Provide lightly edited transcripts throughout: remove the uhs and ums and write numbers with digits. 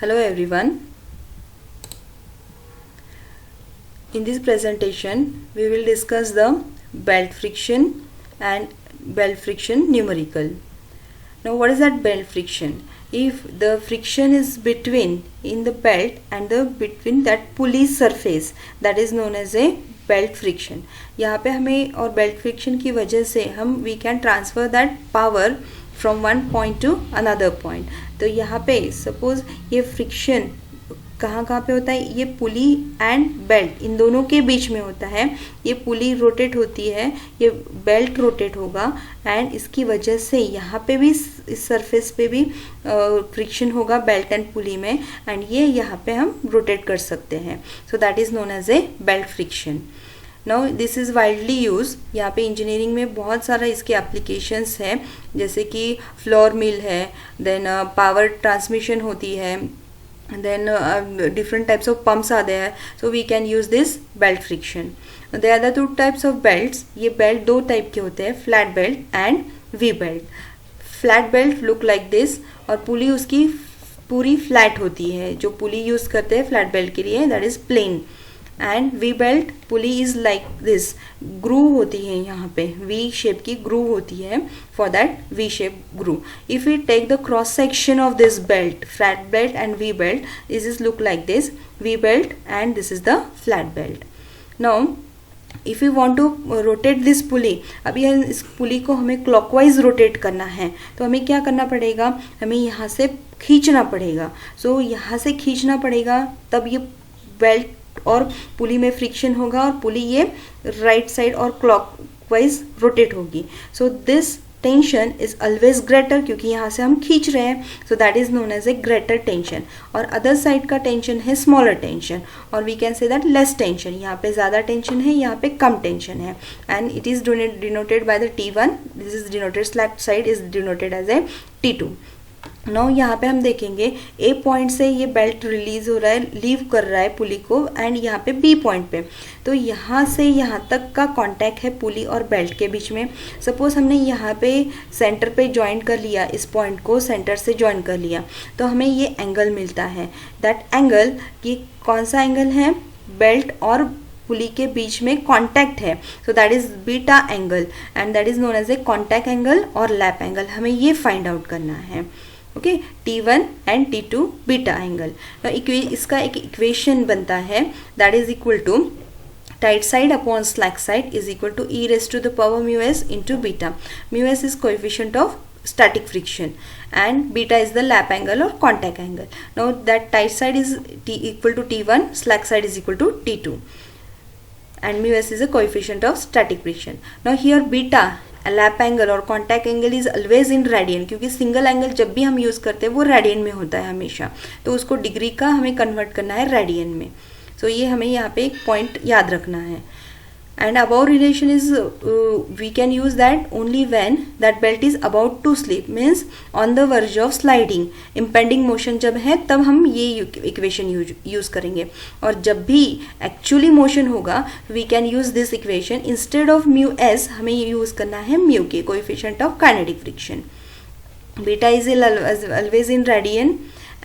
Hello everyone. In this presentation, we will discuss the belt friction and belt friction numerical. Now, what is that belt friction? If the friction is between in the belt and the between that pulley surface, that is known as a belt friction. यहाँ पे हमें और belt friction की वजह से हम we can transfer that power from one point to another point. तो यहाँ पे सपोज ये फ्रिक्शन कहाँ कहाँ पे होता है, ये पुली एंड बेल्ट इन दोनों के बीच में होता है. ये पुली रोटेट होती है, ये बेल्ट रोटेट होगा एंड इसकी वजह से यहाँ पे भी इस सरफेस पे भी फ्रिक्शन होगा बेल्ट एंड पुली में एंड ये यहाँ पे हम रोटेट कर सकते हैं. So that is known as a belt friction. Now this is widely use. यहाँ पे इंजीनियरिंग में बहुत सारा इसके एप्लीकेशंस है, जैसे कि फ्लोर मिल है, देन पावर ट्रांसमिशन होती है, then different types of pumps are there, so we can use this belt friction. There are the two types of belts. ये belt दो type के होते हैं, flat belt and V belt. Flat belt look like this और पुली उसकी पूरी flat होती है. जो पुली यूज़ करते हैं flat belt के लिए that is plain. And V belt pulley is like this, groove होती है यहाँ पे, वी शेप की ग्रूव होती है for that V shape groove. If we take the cross section of this belt, flat belt and V belt, this is look like this V belt and this is the flat belt. Now if you want to rotate this pulley, अभी इस पुली को हमें clockwise rotate करना है, तो हमें क्या करना पड़ेगा, हमें यहाँ से खींचना पड़ेगा. सो यहाँ से खींचना पड़ेगा, तब ये बेल्ट और पुली में फ्रिक्शन होगा और पुली ये राइट साइड और क्लॉकवाइज रोटेट होगी. So this tension is always greater, क्योंकि यहाँ से हम खींच रहे हैं, so that is known as a greater tension. और अदर साइड का टेंशन है स्मॉलर टेंशन, और we can say that less tension. यहाँ पे ज़्यादा टेंशन है, यहाँ पे कम टेंशन है, and it is denoted by the T1. This is denoted, slack side is denoted as a T2. Now यहाँ पे हम देखेंगे ए पॉइंट से ये बेल्ट रिलीज हो रहा है, लीव कर रहा है पुली को, एंड यहाँ पे बी पॉइंट पे, तो यहाँ से यहाँ तक का कांटेक्ट है पुली और बेल्ट के बीच में. सपोज हमने यहाँ पे सेंटर पे ज्वाइन कर लिया, इस पॉइंट को सेंटर से ज्वाइन कर लिया, तो हमें ये एंगल मिलता है. दैट एंगल, ये कौन सा एंगल है, बेल्ट और पुली के बीच में कांटेक्ट है, so that is beta angle and that is known as a contact angle और लैप एंगल. हमें ये फाइंड आउट करना है. Okay, T1 and T2 beta angle. इसका एक इक्वेशन बनता है, that is equal to tight side upon slack side is equal to e raised to the power mu s into beta. Mu s is coefficient of static friction and beta is the lap angle or contact angle. Now that tight side is equal to T1, slack side is equal to T2 and mu s is a coefficient of static friction. Now here beta lap angle और contact angle is always in radian, क्योंकि single angle जब भी हम use करते हैं वो radian में होता है हमेशा, तो उसको डिग्री का हमें कन्वर्ट करना है रेडियन में. सो ये हमें यहाँ पे एक पॉइंट याद रखना है. And about relation is we can use that only when that belt is about to slip, means on the verge of sliding, impending motion जब है तब हम ये इक्वेशन यूज करेंगे. और जब भी एक्चुअली मोशन होगा we can use this equation. Instead of mu s हमें यूज करना है mu k, coefficient of kinetic friction. Beta is always in radian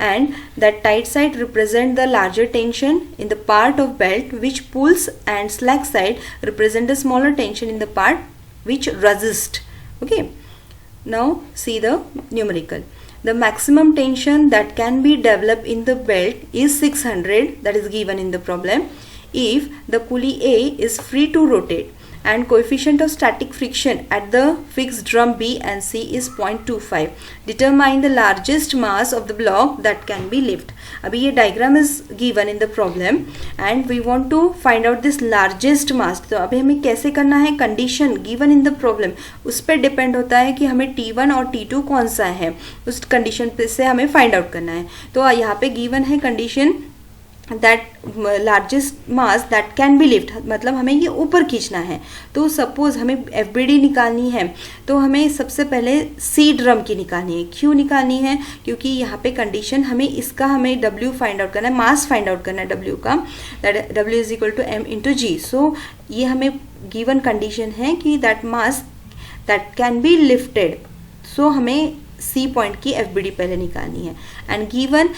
and that tight side represent the larger tension in the part of belt which pulls and slack side represent the smaller tension in the part which resist. Okay, now see the numerical. The maximum tension that can be developed in the belt is 600, that is given in the problem, if the pulley A is free to rotate and coefficient of static friction at the fixed drum B and C is 0.25. Determine the largest mass of the block that can be lifted. अभी ये diagram is given in the problem and we want to find out this largest mass. तो अभी हमें कैसे करना है, condition given in the problem उस पर डिपेंड होता है कि हमें T1 और T2 कौन सा है, उस कंडीशन पे से हमें फाइंड आउट करना है. तो यहाँ पे given है condition that largest mass that can B lift, मतलब हमें ये ऊपर खींचना है. तो सपोज हमें FBD निकालनी है, तो हमें सबसे पहले C ड्रम की निकालनी है. क्यों निकालनी है, क्योंकि यहाँ पे कंडीशन हमें इसका हमें W फाइंड आउट करना है, मास फाइंड आउट करना है W का, that W is equal to M into G. So ये हमें गिवन कंडीशन है कि that mass that can be lifted, so हमें C पॉइंट की FBD पहले निकालनी है. And given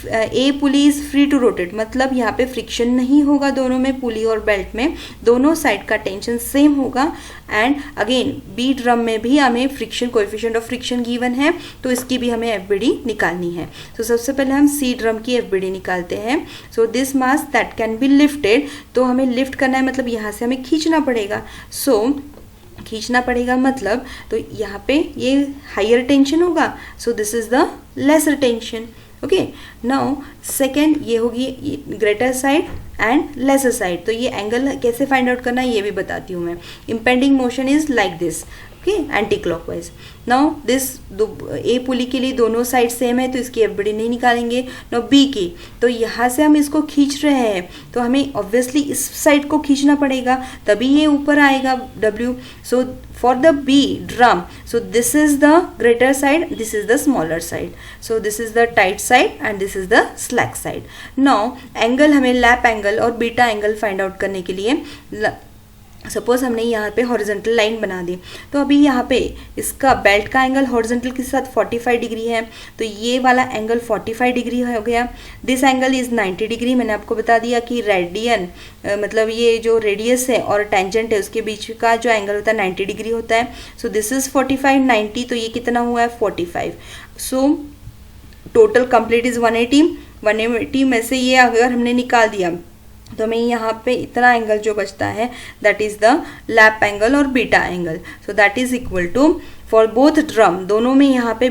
a pulley is free to rotate, मतलब यहाँ पे फ्रिक्शन नहीं होगा दोनों में, पुली और बेल्ट में दोनों साइड का टेंशन सेम होगा. एंड अगेन बी ड्रम में भी हमें friction, coefficient of friction given है, तो इसकी भी हमें एफबीडी निकालनी है. तो सबसे पहले हम सी ड्रम की एफबीडी निकालते हैं. So this mass that can be lifted, तो हमें लिफ्ट करना है मतलब यहाँ से हमें खींचना पड़ेगा. सो खींचना पड़ेगा मतलब तो यहाँ पे ये हायर टेंशन होगा, so this is the lesser tension. Okay, now second ये होगी greater side and lesser side. तो ये एंगल कैसे फाइंड आउट करना है ये भी बताती हूँ मैं. Impending motion is like this, okay, anti clockwise. Now this a pulley के लिए दोनों साइड सेम है तो इसकी एफबीडी नहीं निकालेंगे. नाउ बी की, तो यहाँ से हम इसको खींच रहे हैं तो हमें ऑब्वियसली इस साइड को खींचना पड़ेगा तभी ये ऊपर आएगा W. So for the B drum, so this is the greater side, this is the smaller side. So this is the tight side and this is the slack side. Now angle, हमें lap angle और beta angle find out करने के लिए suppose हमने यहाँ पे horizontal line बना दी, तो अभी यहाँ पे इसका बेल्ट का एंगल हॉरिजॉन्टल के साथ 45 डिग्री है, तो ये वाला एंगल 45 डिग्री हो गया. This angle is 90 degree. मैंने आपको बता दिया कि रेडियन मतलब ये जो रेडियस है और टेंजेंट है उसके बीच का जो एंगल होता है 90 डिग्री होता है. सो दिस इज 45, 90, तो ये कितना हुआ है 45. So total complete is 180. 180 में से ये अगर हमने निकाल दिया तो हमें यहाँ पे इतना एंगल जो बचता है that is the lap angle और beta angle. So that is equal to for both drum, दोनों में यहाँ पे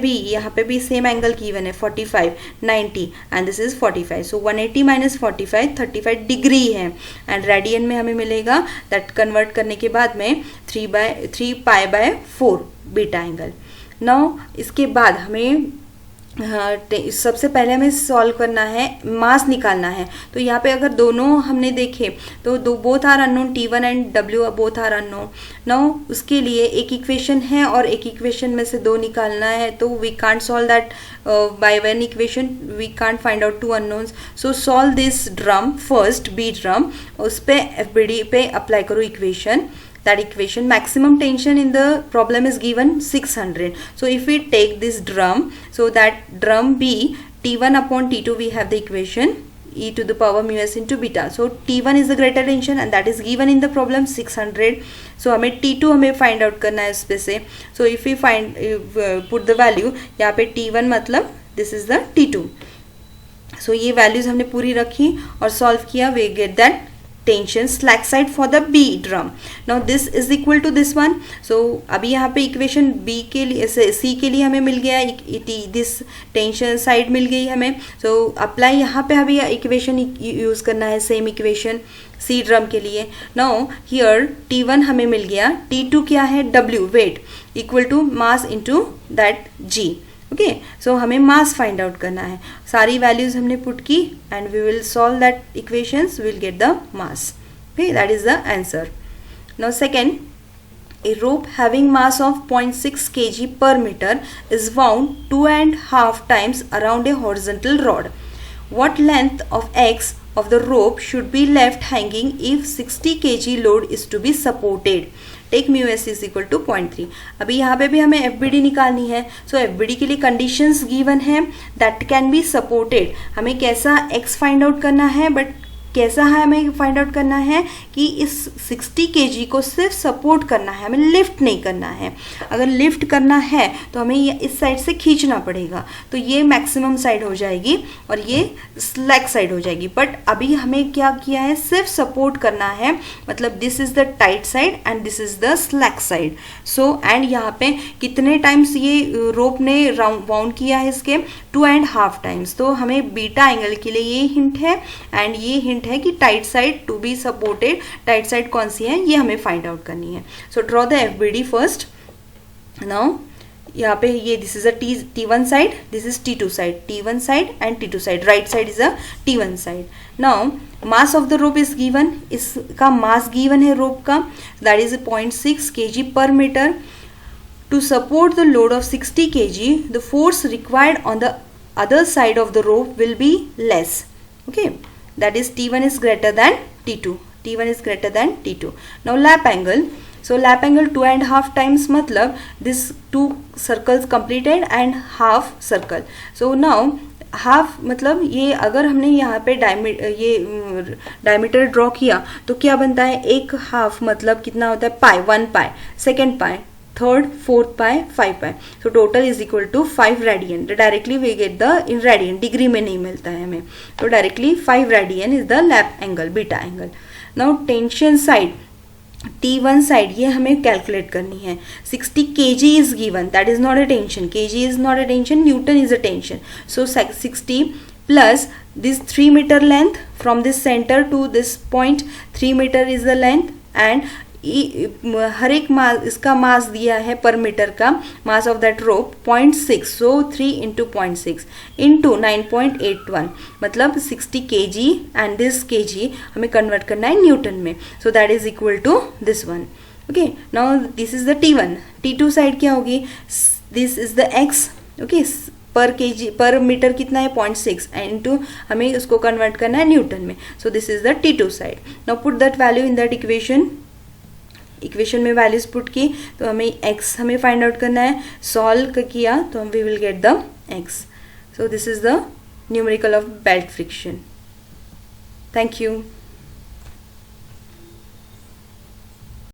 भी सेम एंगल गिवन है 45, 90 and this is 45. So 180 minus 45 35 degree है. एंड रेडियन में हमें मिलेगा दैट कन्वर्ट करने के बाद में 3 pi by 4 beta angle. Now इसके बाद हमें सबसे पहले हमें सॉल्व करना है, मास निकालना है. तो यहाँ पे अगर दोनों हमने देखे तो both are unknown, T1 and W both are unknown. Now उसके लिए एक इक्वेशन है और एक इक्वेशन में से दो निकालना है, तो we can't solve that by one equation, we can't find out 2 unknowns. So solve this drum first, B drum, उस पे एफबीडी पे अप्लाई करो equation. That equation, maximum tension in the problem is given 600. So if we take this drum, so that drum B, T1 upon T2, we have the equation e to the power mu s into beta. So T1 is the greater tension and that is given in the problem 600. So हमें T2 हमें find out करना है उस पे से. So if we put the value, यहाँ पे T1 मतलब this is the T2. So ये values हमने पूरी रखी और solve किया, we get that tension slack side for the B drum. Now this is equal to this one. So अभी यहाँ पे इक्वेशन B के लिए C के लिए हमें मिल गया, this tension side मिल गई हमें. So अप्लाई यहाँ पे अभी इक्वेशन यूज करना है, सेम इक्वेशन C ड्रम के लिए. Now here T1 हमें मिल गया, T2 क्या है W weight equal to mass into that G. Okay, so हमें मास फाइंड आउट करना है. सारी वैल्यूज हमने पुट की and we will solve that equations, will get the mass. Okay, that is the answer. Now second, a rope having mass of 0.6 kg per meter is wound 2.5 times around a horizontal rod. What length of x of the rope should be left hanging if 60 kg load is to be supported? Take mu s is equal to 0.3. अभी यहाँ पे भी हमें FBD निकालनी है. सो FBD के लिए conditions given है दैट कैन बी सपोर्टेड. हमें कैसा एक्स फाइंड आउट करना है, बट कैसा है हमें फाइंड आउट करना है कि इस 60 kg को सिर्फ सपोर्ट करना है, हमें लिफ्ट नहीं करना है. अगर लिफ्ट करना है तो हमें ये इस साइड से खींचना पड़ेगा, तो ये मैक्सिमम साइड हो जाएगी और ये स्लैक साइड हो जाएगी. बट अभी हमें क्या किया है, सिर्फ सपोर्ट करना है, मतलब this is the tight side and this is the slack side. So and यहाँ पे कितने टाइम्स ये रोप ने वाउंड किया है, इसके 2.5 टाइम्स. तो हमें बीटा एंगल के लिए ये हिंट है एंड ये हिंट है कि tight side to be supported. Tight side कौन सी है ये हमें फाइंड आउट करनी है. So draw the FBD first. Now यहाँ पे ये this is a T1 side, this is T2 side, T1 side and T2 side. Right side is a T1 side. Now mass of the rope is given, इसका mass given है rope का, that is 0.6 kg पर meter. To support the load of 60 kg, the force required on the other side of the rope will be less. Okay, that is T1 is greater than T2. T1 is greater than T2. Now lap angle. So lap angle 2.5 times मतलब this 2 circles completed and half circle. So now half मतलब ये अगर हमने यहाँ पे diameter draw किया तो क्या बनता है, एक हाफ मतलब कितना होता है, pi, 1 pi, second pi, third, fourth pi, 5 pi, so total is equal to 5 radian. Directly we get the in radian, degree में नहीं मिलता है हमें, तो directly 5 radian is the lap angle, beta angle. Now tension side, T1 side ये हमें calculate करनी है. 60 kg is given, that is not a tension, kg is not a tension, newton is a tension. So 60 plus this 3 metre length from this centre to this point, 3 metre is the length, and हर एक mass, इसका mass दिया है per metre का, mass of that rope 0.6, सो 3 into 0.6 into 9.81, मतलब 60 kg and this kg हमें convert करना है न्यूटन में, so that is equal to this one. Okay, now this is the T1. T2 side क्या होगी, this is the x. Okay, पर kg पर मीटर कितना है, 0.6, इंटू हमें उसको कन्वर्ट करना है न्यूटन में, सो this is the T2 side. Now put that value in that equation में वैल्यूज पुट की, तो हमें x हमें फाइंड आउट करना है, सॉल्व किया तो we will get the x. So this is the numerical of belt friction. Thank you.